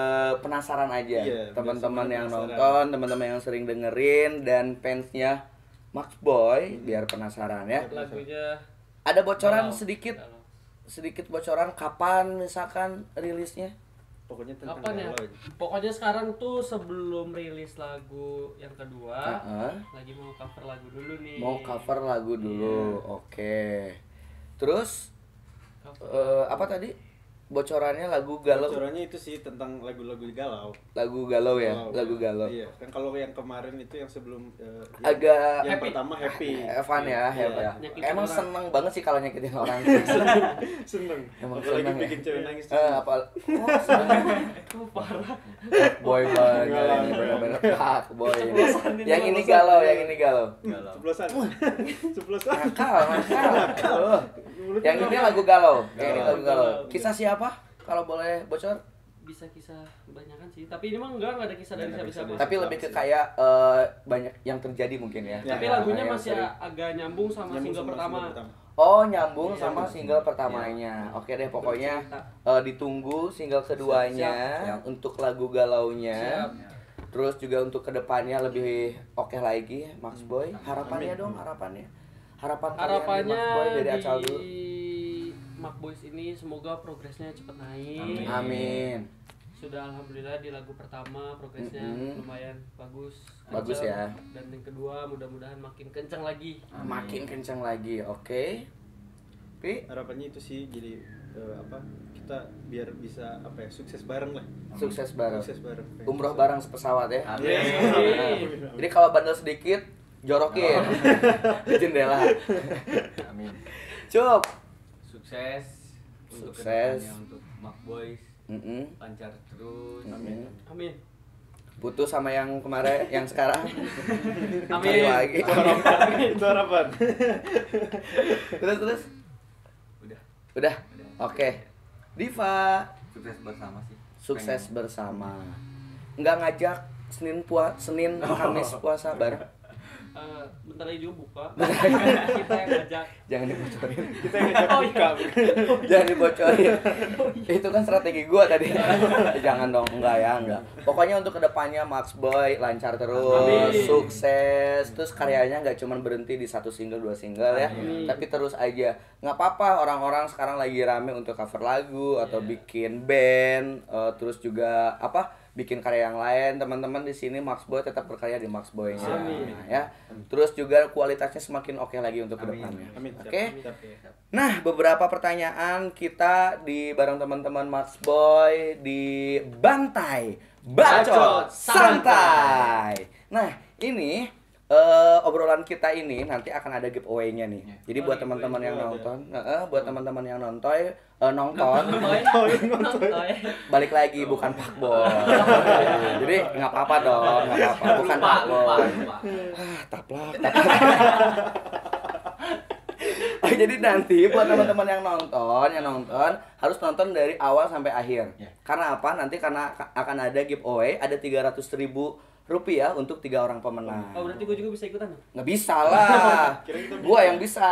penasaran aja. Iya, Teman-teman biar yang penasaran. nonton, teman-teman yang sering dengerin dan fansnya Max Boy biar penasaran ya. Lagunya Ada bocoran galau. Galau. sedikit bocoran kapan misalkan rilisnya? Pokoknya tentang Kapan ya? galau aja. Pokoknya sekarang tuh sebelum rilis lagu yang kedua, Heeh. lagi mau cover lagu dulu nih. Mau cover lagu dulu. Oke. Terus Cover. apa tadi? Bocorannya lagu galau. Bocorannya itu sih tentang lagu-lagu galau. Lagu galau ya, lagu galau. Iya, kan kalau yang kemarin itu yang sebelum Agak yang happy. pertama happy. Fun ya, Iya. ya. Nyakitin Emang orang. seneng banget sih kalau nyakitin orang. Seneng. Emang Apalagi seneng ya? bikin cewek nangis. Apa? Oh, seneng. Parah. Boy banget Galau. ini benar-benar pak boy. Ceplosan ini, Yang ini ceplosan. galau, yang ini galau. Galau. Ceplosan. Ceplosan. Nakal. Yang ini lagu galau. Yang ini lagu galau. Kisah siapa? Kalau boleh bocor? Bisa kisah kebanyakan sih, tapi ini mah enggak ada kisah dari Nggak ada siapa-siapa. kisah Tapi lebih ke kayak banyak yang terjadi mungkin ya. Ya, Tapi ya, lagunya yang masih sering. agak nyambung sama Nyambung single sama pertama. single pertama. Oh, nyambung sama single pertamanya. Oke deh, pokoknya Bercerita. ditunggu single keduanya untuk lagu galaunya. Siap. Terus juga untuk kedepannya lebih oke lagi, Max Boy. Harapannya dong, harapannya. Harapan kalian di Harapannya Max Boy dari Acal di dulu. Mac Boys ini semoga progresnya cepet naik. Amin. Sudah alhamdulillah di lagu pertama progresnya lumayan bagus. Bagus ya. Dan yang kedua mudah-mudahan makin kencang lagi. Makin kencang lagi, oke. Pi, Harapannya itu sih jadi kita biar bisa sukses bareng lah. sukses bareng. Sukses bareng. Umroh bareng sepesawat ya. Amin. Jadi kalau bandel sedikit, jorokin di jendela. Amin. Cup. Sukses untuk Sukses. kedepannya untuk Mac Boys, lancar terus. Amin. Amin. Putus sama yang kemarin, yang sekarang. Amin. Cari lagi. Itu harapan. Terus. Udah. Udah. Oke. Diva, Sukses bersama sih. sukses bersama. Nggak ngajak Senin Kamis puasa bareng. Bentar lagi juga buka. Kita yang ngajak. Jangan dibocorin. Kita yang ngajak buka. Jangan dibocorin. Itu kan strategi gua tadi. Jangan dong, enggak ya, enggak. Pokoknya untuk kedepannya Max Boy lancar terus, Amin. sukses, terus karyanya nggak cuma berhenti di 1 single 2 single ya, tapi terus aja. Nggak apa-apa, orang-orang sekarang lagi rame untuk cover lagu atau bikin band, terus juga apa? Bikin karya yang lain. Teman-teman di sini Max Boy tetap berkarya di Max Boy-nya. Amin. Nah, ya. Terus juga kualitasnya semakin oke lagi untuk kedepannya. Amin. Oke. Siap. Nah, beberapa pertanyaan kita di bareng teman-teman Max Boy di Bantai Bacot Santai. Nah, ini obrolan kita ini nanti akan ada giveaway-nya nih. Jadi buat teman-teman yang nonton, buat teman-teman yang nonton, balik lagi bukan Pak Boy. Jadi nggak apa-apa dong, nggak apa-apa, bukan Pak Boy. Taplak. Jadi nanti buat teman-teman yang nonton harus nonton dari awal sampai akhir. Karena apa? Nanti karena akan ada giveaway, ada 300.000 rupiah untuk 3 orang pemenang. Oh, berarti gue juga bisa ikutan? Nggak bisa lah. Gua yang bisa.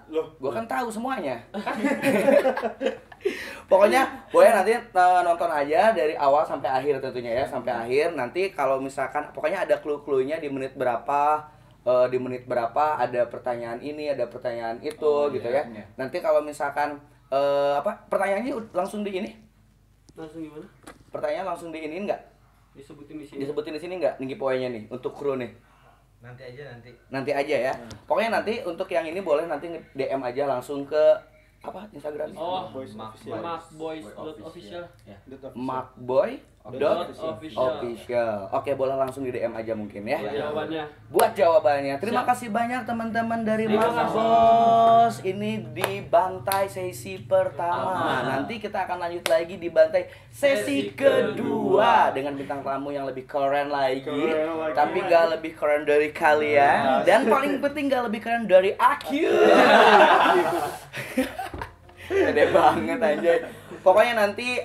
Loh, Gua kan tahu semuanya. Pokoknya boleh nanti nonton aja dari awal sampai akhir tentunya ya, sampai akhir. Nanti kalau misalkan pokoknya ada clue-cluenya di menit berapa ada pertanyaan ini, ada pertanyaan itu gitu ya. Nanti kalau misalkan pertanyaannya langsung di ini? Langsung gimana? Pertanyaan langsung di ini enggak? Disebutin di sini. Disebutin di sini enggak nih giveaway-nya nih untuk kru nih? Nanti aja ya. Pokoknya nanti untuk yang ini boleh nanti DM aja langsung ke Instagram? Oh, Macboys.official. Macboys.official. Macboy.official. Oke, boleh langsung di DM aja mungkin ya. Jawabannya. Buat jawabannya. Terima kasih banyak teman-teman dari Terima Mas kasih. Bos. Ini di Bantai sesi pertama. Nanti kita akan lanjut lagi di Bantai sesi kedua dengan bintang tamu yang lebih keren lagi. Tapi nggak lebih keren dari kalian. Dan paling penting nggak lebih keren dari aku. Gede banget anjay. Pokoknya nanti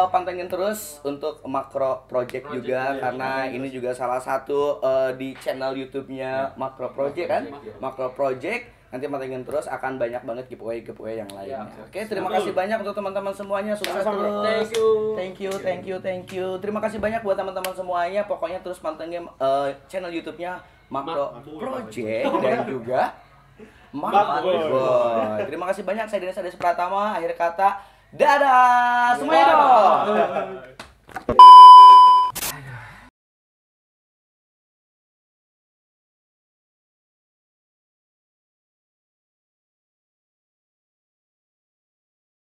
pantengin terus untuk Makro Project juga karena ini juga salah satu di channel YouTube-nya Makro Project kan? Makro Project. Nanti pantengin terus, akan banyak banget giveaway yang lainnya. Oke, terima kasih banyak untuk teman-teman semuanya. Sukses terus. Thank you. Terima kasih banyak buat teman-teman semuanya. Pokoknya terus pantengin channel YouTube-nya Makro Project dan juga Macboy. Terima kasih banyak. Saya Dennis Ades Pratama. Akhir kata, dadah semuanya dong.